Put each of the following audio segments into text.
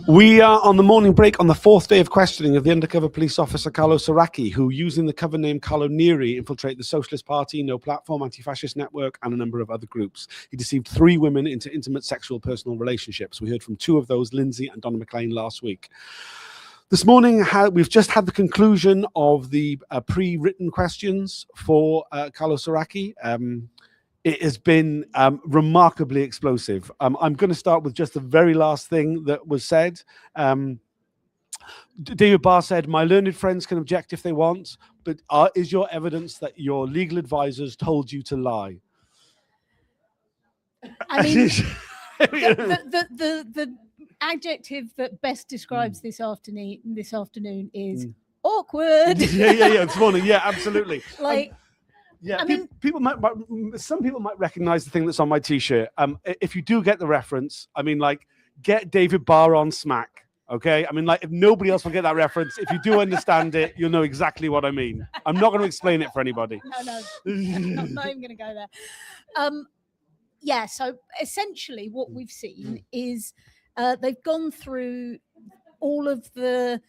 We are on the morning break on the fourth day of questioning of the undercover police officer Carlo Soracchi, who, using the cover name Carlo Neri, infiltrated the Socialist Party, No Platform, Anti-Fascist Network, and a number of other groups. He deceived 3 women into intimate sexual personal relationships. We heard from 2 of those, Lindsay and Donna McLean, last week. This morning, we've just had the conclusion of the pre-written questions for Carlo Soracchi. It has been remarkably explosive. I'm going to start with just the very last thing that was said. David Barr said, "My learned friends can object if they want, but is your evidence that your legal advisors told you to lie?" I mean, the adjective that best describes this afternoon is awkward. yeah. This morning, yeah, absolutely. Yeah, I mean, some people might recognize the thing that's on my T-shirt. If you do get the reference, I mean, like, get David Barr on smack, okay? I mean, like, if nobody else will get that reference, if you do understand it, you'll know exactly what I mean. I'm not going to explain it for anybody. No, not even going to go there. Yeah, so essentially what we've seen is they've gone through all of the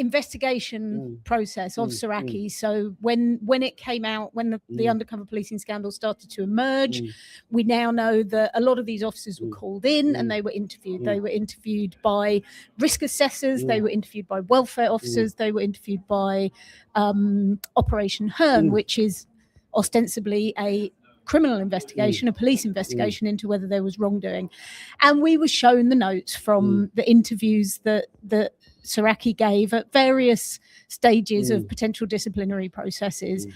investigation process of Soracchi. So when it came out, when the undercover policing scandal started to emerge, we now know that a lot of these officers were called in and they were interviewed. They were interviewed by risk assessors, they were interviewed by welfare officers, they were interviewed by Operation Hearn, which is ostensibly a criminal investigation, a police investigation into whether there was wrongdoing. And we were shown the notes from the interviews that Soracchi gave at various stages of potential disciplinary processes,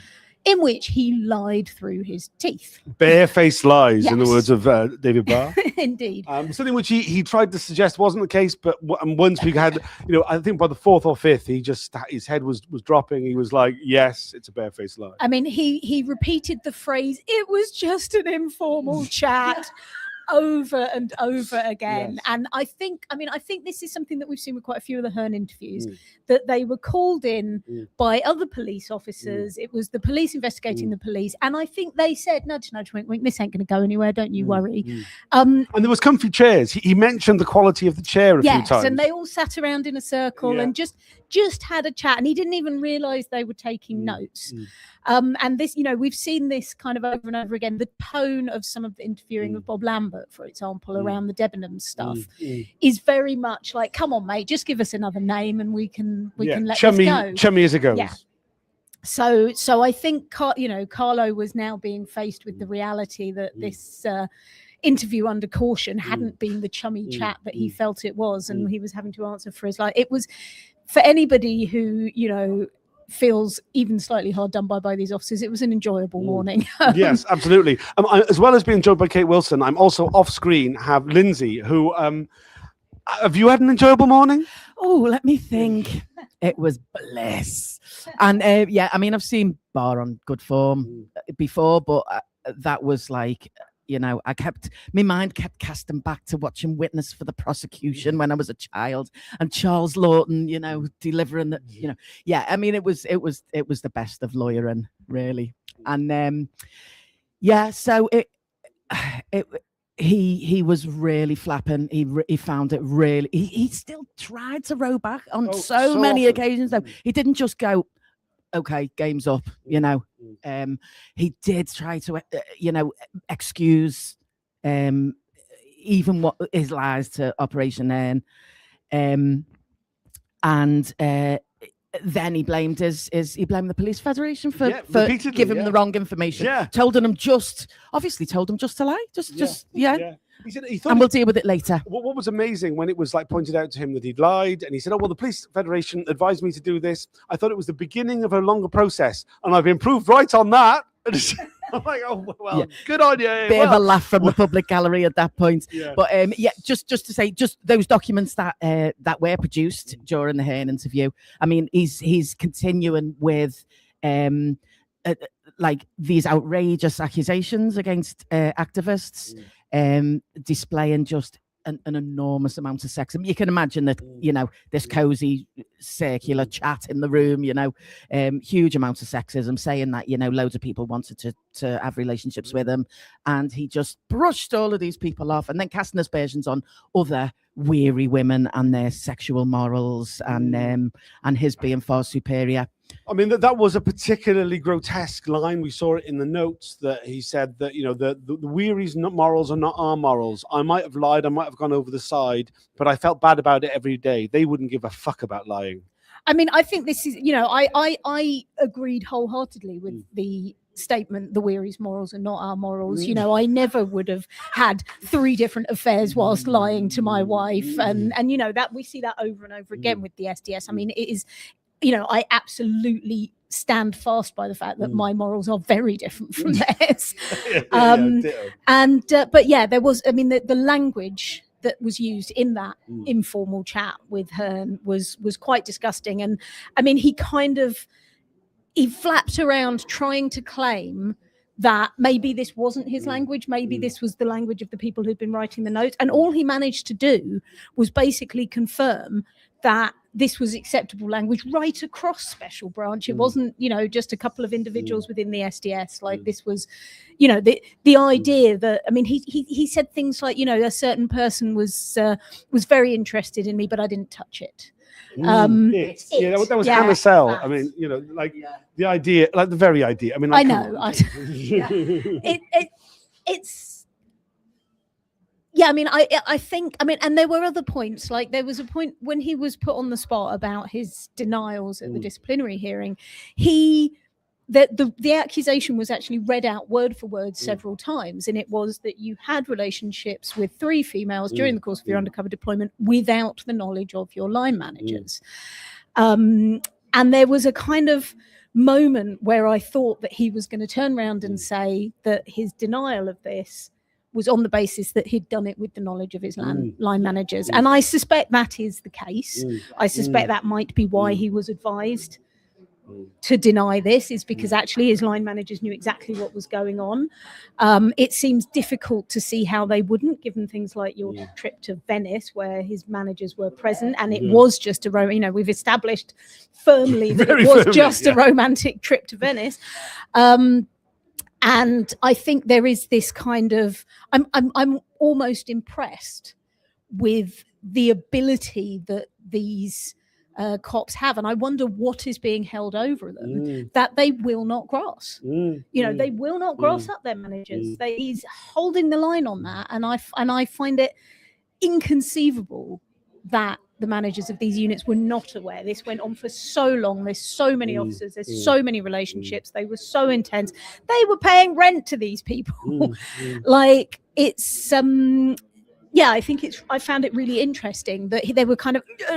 in which he lied through his teeth. Barefaced lies, in the words of David Barr. Indeed. Something which he tried to suggest wasn't the case, but once we had, I think by the 4th or 5th, his head was dropping. He was like, yes, it's a barefaced lie. I mean, he repeated the phrase, "It was just an informal chat," over and over again. Yes. And I think this is something that we've seen with quite a few of the Hearn interviews, that they were called in by other police officers. It was the police investigating the police. And I think they said, nudge, nudge, wink, wink, this ain't going to go anywhere. Don't you worry. And there was comfy chairs. He mentioned the quality of the chair a few times. Yes, and they all sat around in a circle and just had a chat. And he didn't even realise they were taking notes. And this, we've seen this kind of over and over again. The tone of some of the interviewing of Bob Lambert, for example, around the Debenham stuff, is very much like, "Come on, mate, just give us another name and we can let this go." Chummy as it goes. Yeah. So I think Carlo was now being faced with the reality that this interview under caution hadn't been the chummy chat that he felt it was, and he was having to answer for his life. It was, for anybody who feels even slightly hard done by these officers, it was an enjoyable morning. Yes, absolutely. As well as being joined by Kate Wilson, I'm also off screen have Lindsay, who have you had an enjoyable morning? Oh, let me think. It was bliss. And I mean, I've seen Barr on good form before, but that was like, my mind kept casting back to watching Witness for the Prosecution when I was a child, and Charles Lawton, delivering the, I mean, it was the best of lawyering, really. And so he was really flapping. He found it really. He still tried to row back on so many occasions, though. He didn't just go, "Okay, game's up," he did try to, excuse even what his lies to Operation Hearn, and then he blamed the Police Federation for giving him the wrong information. Yeah. Told him just to lie. He said he thought, and we'll deal with it later. What was amazing when it was like pointed out to him that he'd lied, and he said, "Oh well, the Police Federation advised me to do this. I thought it was the beginning of a longer process, and I've improved right on that." I'm like, "Oh well, good on you." Bit of a laugh from the public gallery at that point. Yeah. But just to say, just those documents that were produced during the Hearn interview. I mean, he's continuing with like these outrageous accusations against activists. Displaying just an enormous amount of sex. I mean, you can imagine that, this cozy circular chat in the room, huge amounts of sexism, saying that, loads of people wanted to have relationships with him. And he just brushed all of these people off and then casting aspersions on other weary women and their sexual morals, and his being far superior. I mean, that was a particularly grotesque line. We saw it in the notes that he said that, you know, the weary's morals are not our morals. I might have lied, I might have gone over the side, but I felt bad about it every day. They wouldn't give a fuck about lying. I mean, I think this is, you know, I agreed wholeheartedly with the statement, the weary's morals are not our morals. You know, I never would have had 3 different affairs whilst lying to my wife. And you know, that we see that over and over again with the SDS. I mean, it is, you know, I absolutely stand fast by the fact that my morals are very different from theirs. But yeah, there was, I mean, the language that was used in that informal chat with Hearn was quite disgusting. And I mean, he flapped around trying to claim that maybe this wasn't his language, maybe this was the language of the people who'd been writing the notes. And all he managed to do was basically confirm that this was acceptable language right across Special Branch. It wasn't, you know, just a couple of individuals within the SDS. Like this was, you know, the idea that, I mean, he said things like, you know, a certain person was very interested in me, but I didn't touch it. That was Hannah Sell. I mean, you know, like the idea, like the very idea. I mean, like, I know. It's. Yeah, I mean, I think, I mean, and there were other points, like there was a point when he was put on the spot about his denials at the disciplinary hearing. The accusation was actually read out word for word several times, and it was that you had relationships with 3 females during the course of your undercover deployment without the knowledge of your line managers. And there was a kind of moment where I thought that he was going to turn around and say that his denial of this was on the basis that he'd done it with the knowledge of his line managers. And I suspect that is the case. I suspect that might be why he was advised to deny this, is because actually his line managers knew exactly what was going on. It seems difficult to see how they wouldn't, given things like your trip to Venice, where his managers were present, and it was just you know, we've established firmly that it was just a romantic trip to Venice. And I think there is this kind of, I'm almost impressed with the ability that these cops have, and I wonder what is being held over them that they will not cross. You know, they will not cross up their managers. He's holding the line on that, and I find it inconceivable that the managers of these units were not aware. This went on for so long. There's so many officers. There's so many relationships. They were so intense. They were paying rent to these people. Like it's I think I found it really interesting that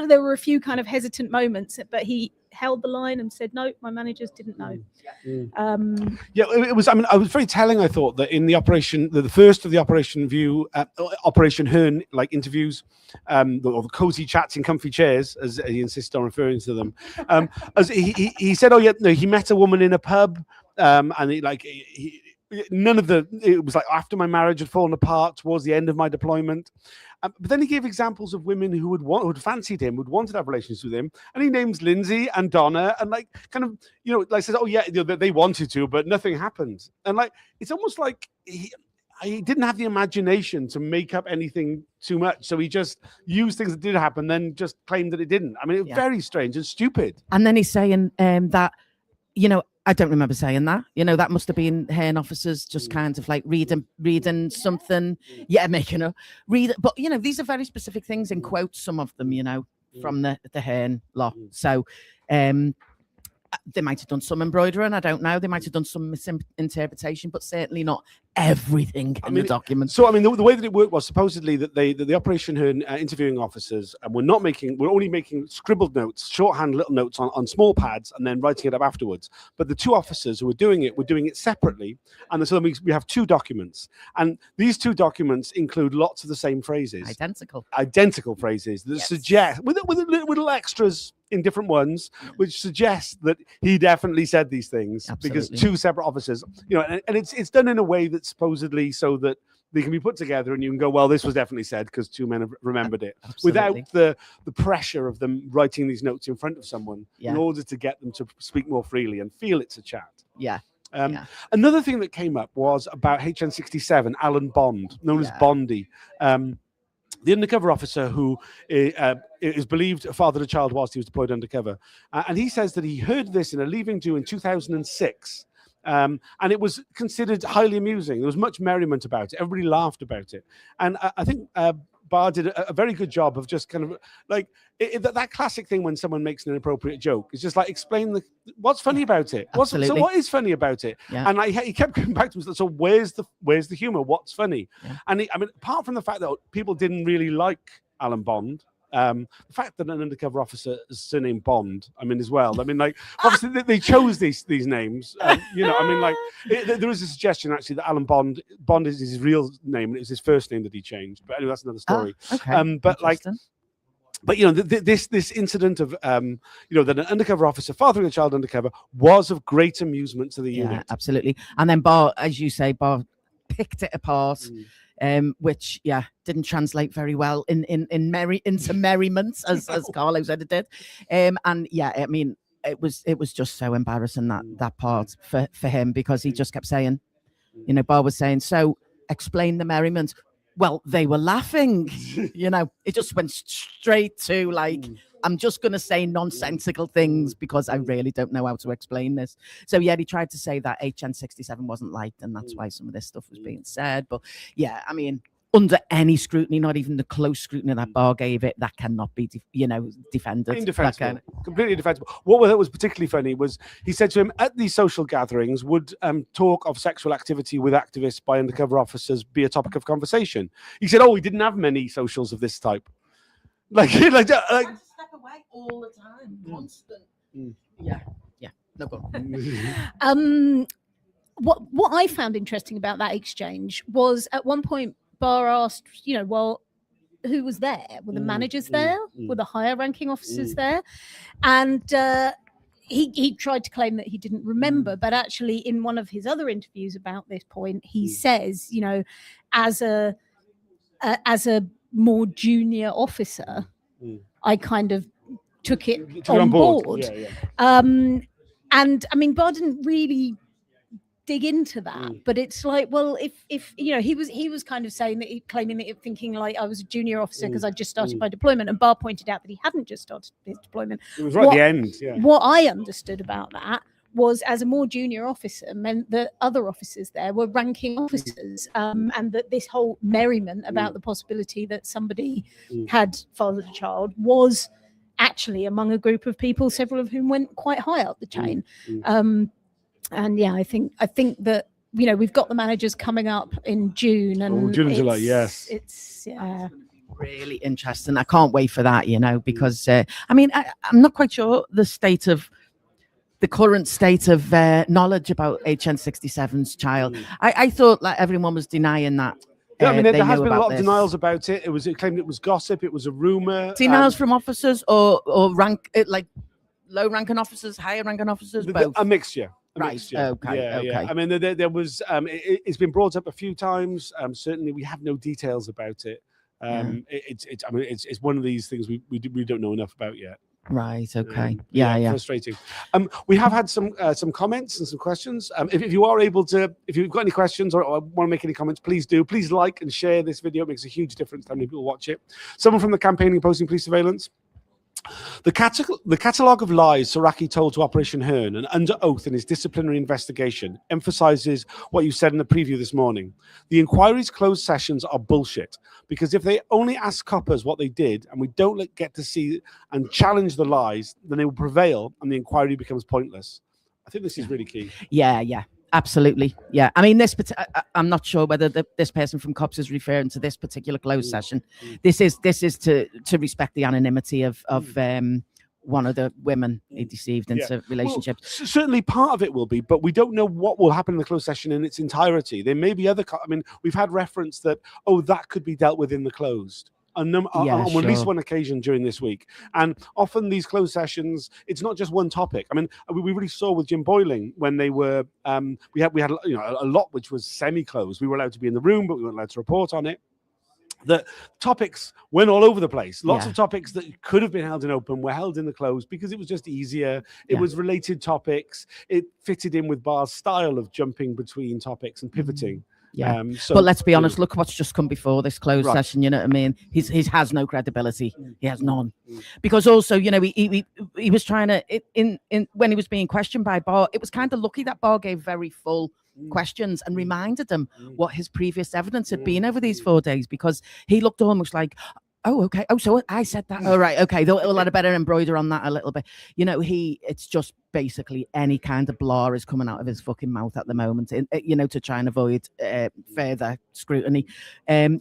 there were a few kind of hesitant moments, but he held the line and said, no, my managers didn't know. It was, I mean, I was very telling, I thought, that in the operation, the first of the Operation View, Operation Hearn, like interviews, or the cozy chats in comfy chairs, as he insists on referring to them, as he said, oh yeah, no, he met a woman in a pub, and none of it was like after my marriage had fallen apart towards the end of my deployment. But then he gave examples of women who had fancied him, would wanted to have relations with him, and he names Lindsay and Donna, and like kind of, you know, like says, oh yeah, they wanted to, but nothing happened. And like it's almost like he didn't have the imagination to make up anything too much, so he just used things that did happen, then just claimed that it didn't. I mean, it was very strange and stupid. And then he's saying that, you know, I don't remember saying that. You know, that must have been Hearn officers just kind of like reading something. Yeah, making a read. But, you know, these are very specific things in quotes, some of them, you know, from the Hearn law. So they might have done some embroidering. I don't know. They might have done some misinterpretation, but certainly not everything in the document. So, I mean, the way that it worked was supposedly that the Operation Hearn interviewing officers were only making scribbled notes, shorthand little notes on small pads, and then writing it up afterwards. But the 2 officers who were doing it separately, and so we have 2 documents, and these 2 documents include lots of the same phrases, identical phrases that suggest with little extras in different ones, which suggests that he definitely said these things. Absolutely. Because 2 separate officers, you know, and it's done in a way that's supposedly so that they can be put together and you can go, well, this was definitely said because 2 men have remembered it. Absolutely. Without the pressure of them writing these notes in front of someone in order to get them to speak more freely and feel it's a chat. Another thing that came up was about HN67, Alan Bond, known as Bondy. the undercover officer who is believed fathered a child whilst he was deployed undercover. And he says that he heard this in a leaving do in 2006. And it was considered highly amusing. There was much merriment about it. Everybody laughed about it. And I think Barr did a very good job of just kind of like that classic thing when someone makes an inappropriate joke. It's just like, explain what's funny about it. So what is funny about it? Yeah. And he kept going back to him. So where's the humor? What's funny? Yeah. And I mean, apart from the fact that people didn't really like Alan Bond, the fact that an undercover officer is surnamed Bond, I mean, as well. I mean, like, obviously they chose these names. You know, I mean, like, there is a suggestion actually that Alan Bond is his real name, and it's his first name that he changed. But anyway, that's another story. Okay. But you know, this incident of you know, that an undercover officer fathering a child undercover was of great amusement to the unit. Yeah, absolutely. And then Barr, as you say, Barr picked it apart. Which didn't translate very well into merriment as Carlo said it did, and I mean it was just so embarrassing that part for him, because he just kept saying, you know, Barr was saying, so explain the merriment. Well, they were laughing, you know. It just went straight to like, I'm just going to say nonsensical things because I really don't know how to explain this. So, yeah, he tried to say that HN67 wasn't liked, and that's why some of this stuff was being said. But, yeah, I mean, under any scrutiny, not even the close scrutiny that Barr gave it, that cannot be, defended. Indefensible. Completely defensible. What was particularly funny was he said to him, at these social gatherings, would talk of sexual activity with activists by undercover officers be a topic of conversation? He said, we didn't have many socials of this type. Like step away all the time, constant. Yeah. No go on. What I found interesting about that exchange was at one point Barr asked, you know, well, who was there? Were the managers there? Were the higher ranking officers there? And he tried to claim that he didn't remember, but actually in one of his other interviews about this point, he says, you know, as a more junior officer, I kind of took it on board. And I mean, Barr didn't really dig into that, but it's like, well, if you know, he was kind of saying that, claiming that, thinking like I was a junior officer because I just started my deployment, and Barr pointed out that he hadn't just started his deployment. It was right at the end. Yeah. What I understood about that was, as a more junior officer, meant that other officers there were ranking officers, and that this whole merriment about the possibility that somebody had fathered a child was actually among a group of people, several of whom went quite high up the chain. And yeah, I think that, you know, we've got the managers coming up in June and June and July. Yes, it's really interesting. I can't wait for that, you know, because I mean, I'm not quite sure the current state of knowledge about HN67's child. I thought like everyone was denying that. Yeah, I mean, there has been a lot of denials about it. It claimed it was gossip. It was a rumor. Denials from officers or rank, like low ranking officers, higher ranking officers, both. A mixture. Right. Okay. Yeah. I mean, there was. It's been brought up a few times. Certainly, we have no details about it. It's. I mean, it's one of these things we don't know enough about yet. Right. Okay. Yeah. Frustrating. We have had some comments and some questions. If you are able to, if you've got any questions or want to make any comments, please do. Please like and share this video. It makes a huge difference to how many people watch it. Someone from the Campaigning Opposing Police Surveillance. The catalogue of lies Soracchi told to Operation Hearn and under oath in his disciplinary investigation emphasises what you said in the preview this morning. The inquiry's closed sessions are bullshit, because if they only ask coppers what they did and we don't get to see and challenge the lies, then they will prevail and the inquiry becomes pointless. I think this is really key. Yeah. Absolutely. Yeah. I mean, I'm not sure whether this person from COPS is referring to this particular closed session. This is to respect the anonymity of one of the women he deceived into relationships. Well, certainly part of it will be, but we don't know what will happen in the closed session in its entirety. There may be other, I mean, we've had reference that, that could be dealt with in the closed. On at least one occasion during this week. And often these closed sessions, it's not just one topic. I mean, we really saw with Jim Boyling when they were, we had a lot which was semi-closed. We were allowed to be in the room, but we weren't allowed to report on it. The topics went all over the place. Lots of topics that could have been held in open were held in the closed because it was just easier. It was related topics. It fitted in with Barr's style of jumping between topics and pivoting. Yeah. So, But let's be honest, look what's just come before this closed Right. session. You know what I mean? He has no credibility. He has none. Mm. Because also, you know, he was trying to in when he was being questioned by Barr, it was kind of lucky that Barr gave very full questions and reminded him what his previous evidence had been over these 4 days, because he looked almost like, oh, okay. Oh, so I said that. Oh, right. Okay. They'll add a better embroider on that a little bit. You know, it's just basically any kind of blah is coming out of his fucking mouth at the moment, you know, to try and avoid further scrutiny.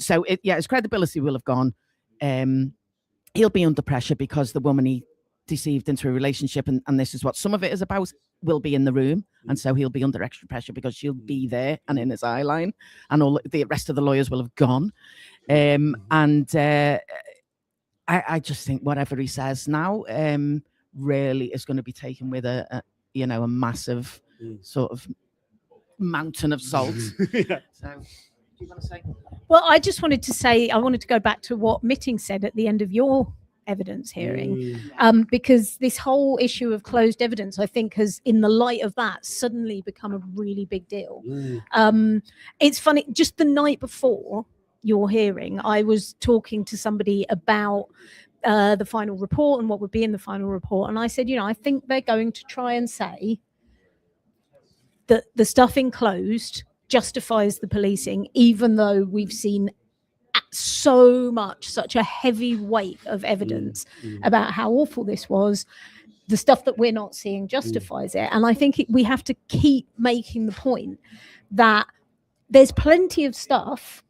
So his credibility will have gone. He'll be under pressure because the woman he deceived into a relationship, and this is what some of it is about, will be in the room, and so he'll be under extra pressure because she'll be there and in his eye line, and all the rest of the lawyers will have gone. I just think whatever he says now really is going to be taken with a massive sort of mountain of salt. Yeah. So, do you want to say? Well, I just wanted to say, I wanted to go back to what Mitting said at the end of your evidence hearing, because this whole issue of closed evidence, I think, has, in the light of that, suddenly become a really big deal. It's funny, just the night before your hearing, I was talking to somebody about the final report and what would be in the final report, and I said, you know, I think they're going to try and say that the stuff enclosed justifies the policing, even though we've seen such a heavy weight of evidence about how awful this was. The stuff that we're not seeing justifies it. And I think we have to keep making the point that there's plenty of stuff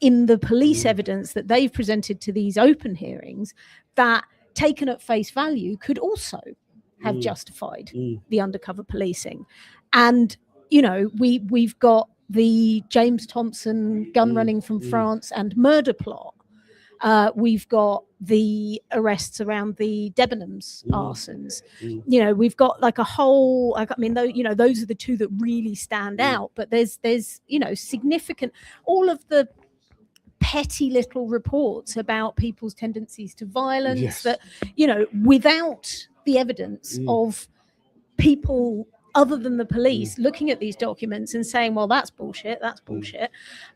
in the police evidence that they've presented to these open hearings that, taken at face value, could also have justified the undercover policing. And, you know, we've got the James Thompson gun running from France and murder plot. We've got the arrests around the Debenhams arsons. You know, we've got like a whole, I mean, those are the two that really stand out, but there's, you know, significant, all of the petty little reports about people's tendencies to violence that, you know, without the evidence of people other than the police looking at these documents and saying, well, that's bullshit,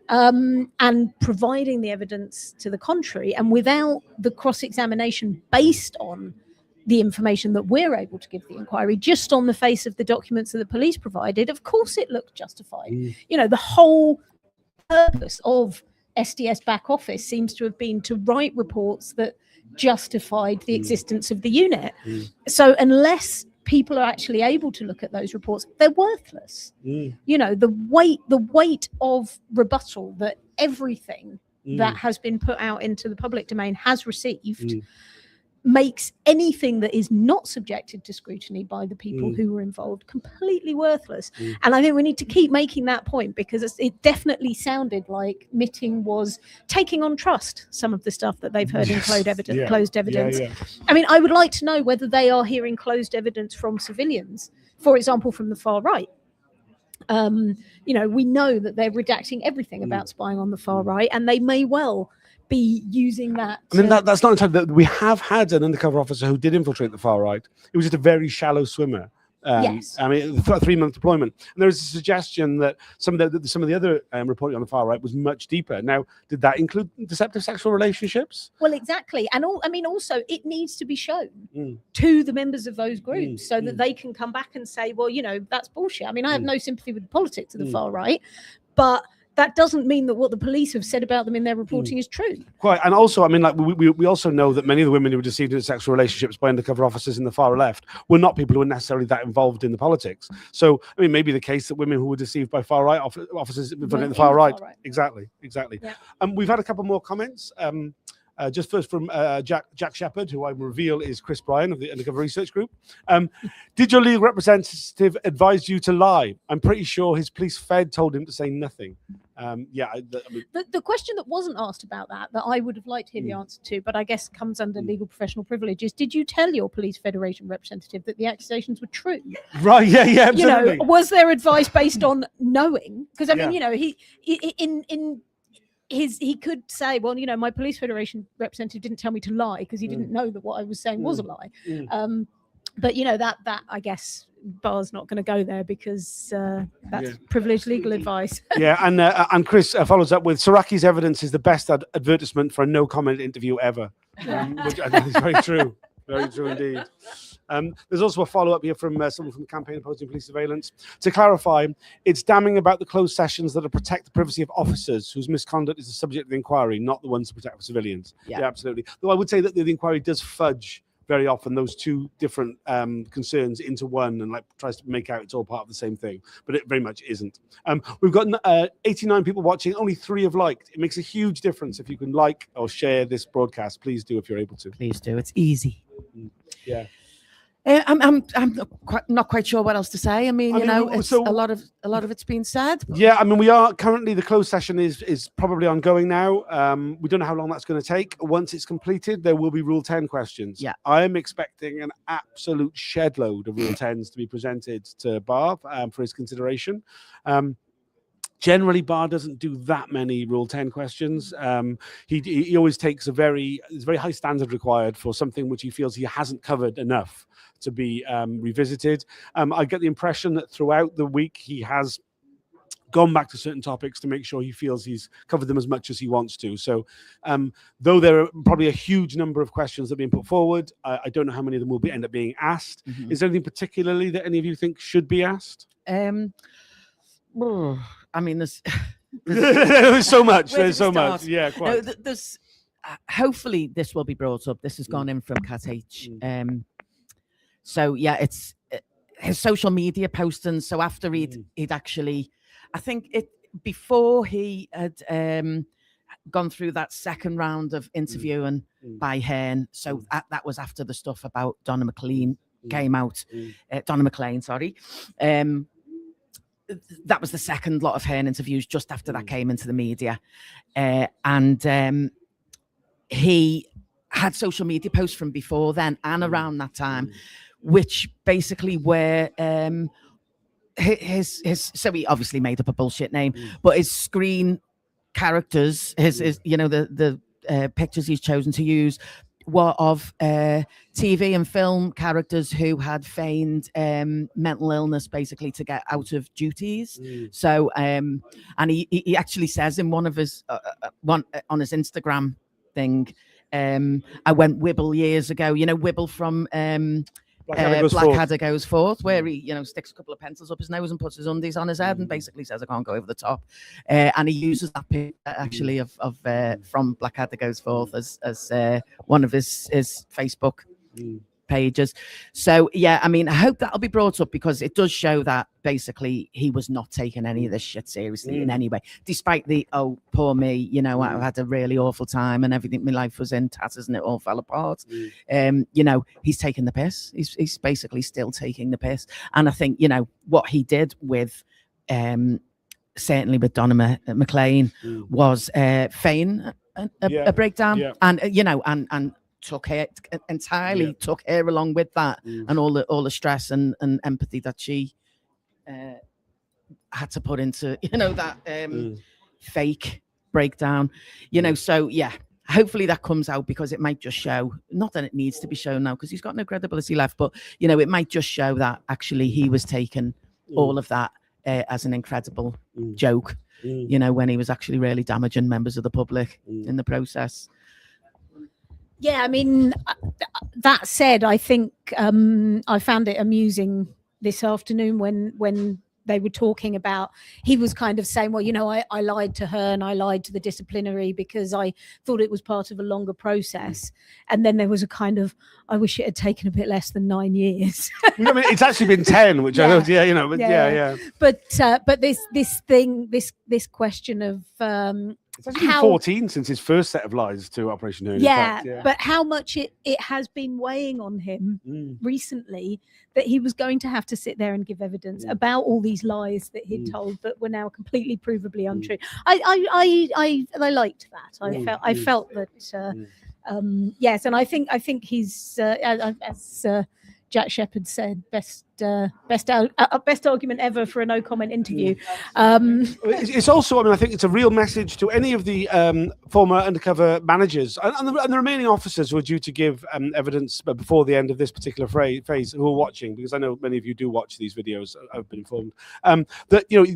and providing the evidence to the contrary, and without the cross-examination based on the information that we're able to give the inquiry, just on the face of the documents that the police provided, of course it looked justified. You know, the whole purpose of SDS back office seems to have been to write reports that justified the existence of the unit. So unless people are actually able to look at those reports, they're worthless. You know, the weight of rebuttal that everything that has been put out into the public domain has received makes anything that is not subjected to scrutiny by the people who were involved completely worthless. And I think we need to keep making that point, because it definitely sounded like Mitting was taking on trust some of the stuff that they've heard in closed evidence. I mean, I would like to know whether they are hearing closed evidence from civilians, for example, from the far right. You know, we know that they're redacting everything about spying on the far right, and they may well be using that. I mean, that's not entirely. We have had an undercover officer who did infiltrate the far right. It was just a very shallow swimmer. Yes. I mean, a 3-month deployment. And there was a suggestion that some of the other reporting on the far right was much deeper. Now, did that include deceptive sexual relationships? Well, exactly. And also, it needs to be shown to the members of those groups so that they can come back and say, well, you know, that's bullshit. I mean, I have no sympathy with the politics of the far right, but that doesn't mean that what the police have said about them in their reporting is true. Quite. And also, I mean, like we also know that many of the women who were deceived in sexual relationships by undercover officers in the far left were not people who were necessarily that involved in the politics. So, I mean, maybe the case that women who were deceived by far right officers in the far right. Exactly. Yeah. We've had a couple more comments. Just first from Jack Shepherd, who I will reveal is Chris Bryan of the Undercover Research Group. Did your legal representative advise you to lie? I'm pretty sure his police fed told him to say nothing. The question that wasn't asked about that I would have liked to hear the answer to, but I guess comes under legal professional privilege, is did you tell your police federation representative that the accusations were true? Right, yeah, absolutely. You know, was there advice based on knowing? Because I mean, you know, he could say, well, you know, my police federation representative didn't tell me to lie because he didn't know that what I was saying was a lie. but that I guess Barr's not going to go there because that's privileged legal advice. Yeah, and Chris follows up with Soracchi's evidence is the best advertisement for a no comment interview ever, which I think is very true. Very true indeed. There's also a follow-up here from someone from the Campaign Opposing Police Surveillance. To clarify, it's damning about the closed sessions that protect the privacy of officers whose misconduct is the subject of the inquiry, not the ones to protect civilians. Yeah, absolutely. Though I would say that the inquiry does fudge very often those two different concerns into one and tries to make out it's all part of the same thing, but it very much isn't. We've got 89 people watching, only 3 have liked. It makes a huge difference if you can like or share this broadcast. Please do if you're able to. Please do. It's easy. Yeah. I'm not quite sure what else to say. I mean, it's a lot of it's been said. Yeah, I mean, we are currently, the closed session is probably ongoing now. We don't know how long that's going to take. Once it's completed, there will be Rule 10 questions. Yeah, I am expecting an absolute shed load of Rule 10s to be presented to Barr for his consideration. Generally, Barr doesn't do that many Rule 10 questions. He always takes there's a very high standard required for something which he feels he hasn't covered enough to be revisited. I get the impression that throughout the week he has gone back to certain topics to make sure he feels he's covered them as much as he wants to. So though there are probably a huge number of questions that are being put forward, I don't know how many of them will end up being asked. Is there anything particularly that any of you think should be asked? I mean, there's so much. There's so much. Yeah, quite. No, there's hopefully this will be brought up. This has gone in from Cat H. So yeah, it's his social media posting. So after he'd actually, I think before he had gone through that second round of interviewing by Hearn. So that was after the stuff about Donna McLean came out. Donna McLean, sorry. That was the second lot of Hearn interviews just after that came into the media. And he had social media posts from before then and around that time, which basically were his so he obviously made up a bullshit name, but his screen characters, his the pictures he's chosen to use were of TV and film characters who had feigned mental illness basically to get out of duties. So and he actually says in one of his on his Instagram thing, I went Wibble years ago, Wibble from Blackadder Goes Forth, where he sticks a couple of pencils up his nose and puts his undies on his head and basically says I can't go over the top, and he uses that picture actually of from Blackadder Goes Forth as one of his Facebook pages. So yeah, I mean, I hope that'll be brought up because it does show that basically he was not taking any of this shit seriously in any way, despite the oh poor me, I've had a really awful time and everything, my life was in tatters and it all fell apart. He's taking the piss. He's basically still taking the piss, and I think what he did with certainly with Donna McLean was feign a breakdown, and and took her along with that, and all the stress and empathy that she had to put into that fake breakdown. So yeah, hopefully that comes out because it might just show, not that it needs to be shown now because he's got no credibility left, but it might just show that actually he was taking all of that as an incredible joke, when he was actually really damaging members of the public in the process. Yeah, I mean, that said, I think I found it amusing this afternoon when they were talking about, he was kind of saying, well, I lied to her and I lied to the disciplinary because I thought it was part of a longer process. And then there was a kind of, I wish it had taken a bit less than 9 years. I mean, it's actually been 10, which I know, but But this question of, it's actually been 14 since his first set of lies to Operation Hearn. But how much it has been weighing on him recently that he was going to have to sit there and give evidence about all these lies that he'd told that were now completely provably untrue. I liked that. I felt that yes, and I think he's as Jack Shepherd said, best argument ever for a no comment interview. It's also, I mean, I think it's a real message to any of the former undercover managers and the remaining officers who are due to give evidence before the end of this particular phase who are watching, because I know many of you do watch these videos, I've been informed, that, you know,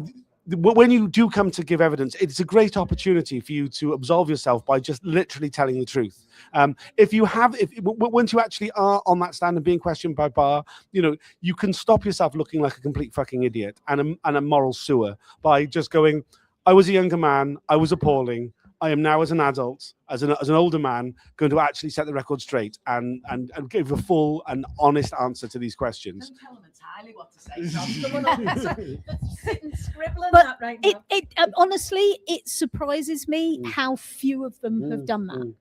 when you do come to give evidence, it's a great opportunity for you to absolve yourself by just literally telling the truth. Once you actually are on that stand and being questioned by Barr, you know, you can stop yourself looking like a complete fucking idiot and a moral sewer by just going, I was a younger man, I was appalling. I am now, as an adult, as an older man, going to actually set the record straight and give a full and honest answer to these questions. Don't tell them entirely what to say. Someone sitting scribbling But that right now. honestly, it surprises me how few of them have done that.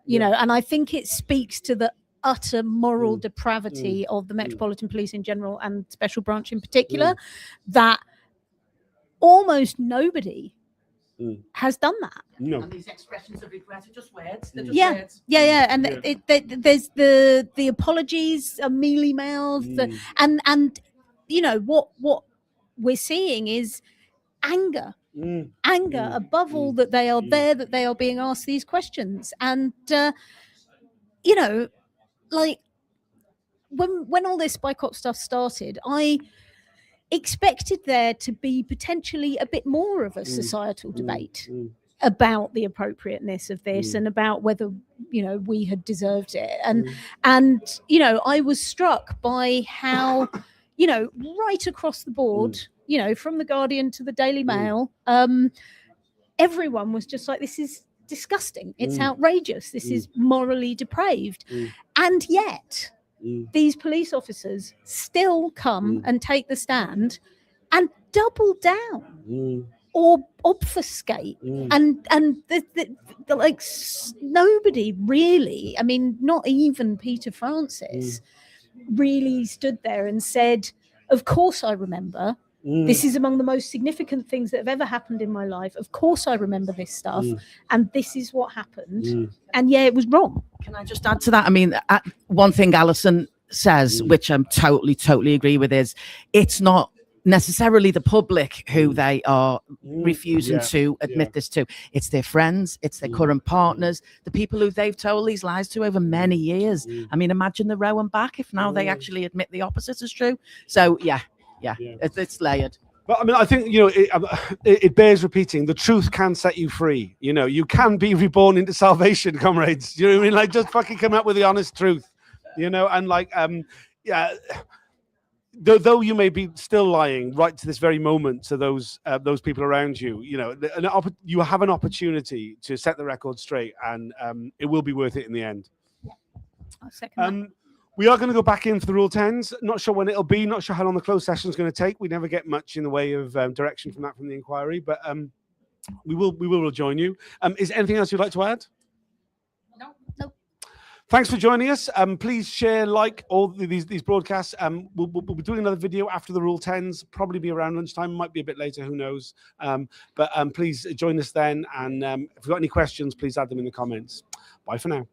You know, and I think it speaks to the utter moral depravity of the Metropolitan Police in general and Special Branch in particular, that almost nobody has done that. No. And these expressions of regret are just words. They're just Yeah. words. Yeah, and there's the apologies are mealy mouthed, and you know what we're seeing is anger, above all that they are there, that they are being asked these questions, and you know, like when all this boycott stuff started, I expected there to be potentially a bit more of a societal debate about the appropriateness of this and about whether, you know, we had deserved it. And you know, I was struck by how, you know, right across the board, you know, from the Guardian to the Daily Mail, everyone was just like, this is disgusting. It's outrageous. This is morally depraved. And yet these police officers still come and take the stand and double down or obfuscate, and the like nobody really, I mean, not even Peter Francis really stood there and said, of course I remember. This is among the most significant things that have ever happened in my life. Of course I remember this stuff, and this is what happened. And yeah, it was wrong. Can I just add to that? I mean, one thing Alison says, which I'm totally agree with, is it's not necessarily the public who they are refusing to admit this to. It's their friends, it's their current partners, the people who they've told these lies to over many years. I mean, imagine the row and back if now they actually admit the opposite is true. So yeah, it's layered. But I mean, I think, you know, it bears repeating. The truth can set you free. You know, you can be reborn into salvation, comrades. You know what I mean? Like, just fucking come out with the honest truth. You know, and like, though you may be still lying right to this very moment to those people around you, you know, you have an opportunity to set the record straight, and it will be worth it in the end. I'll second that. We are going to go back in for the Rule 10s. Not sure when it'll be. Not sure how long the closed session is going to take. We never get much in the way of direction from the inquiry, but we will rejoin you. Is there anything else you'd like to add? No. Thanks for joining us. Please share, like all these broadcasts. We'll be doing another video after the Rule 10s. Probably be around lunchtime. Might be a bit later. Who knows? But please join us then. And if you've got any questions, please add them in the comments. Bye for now.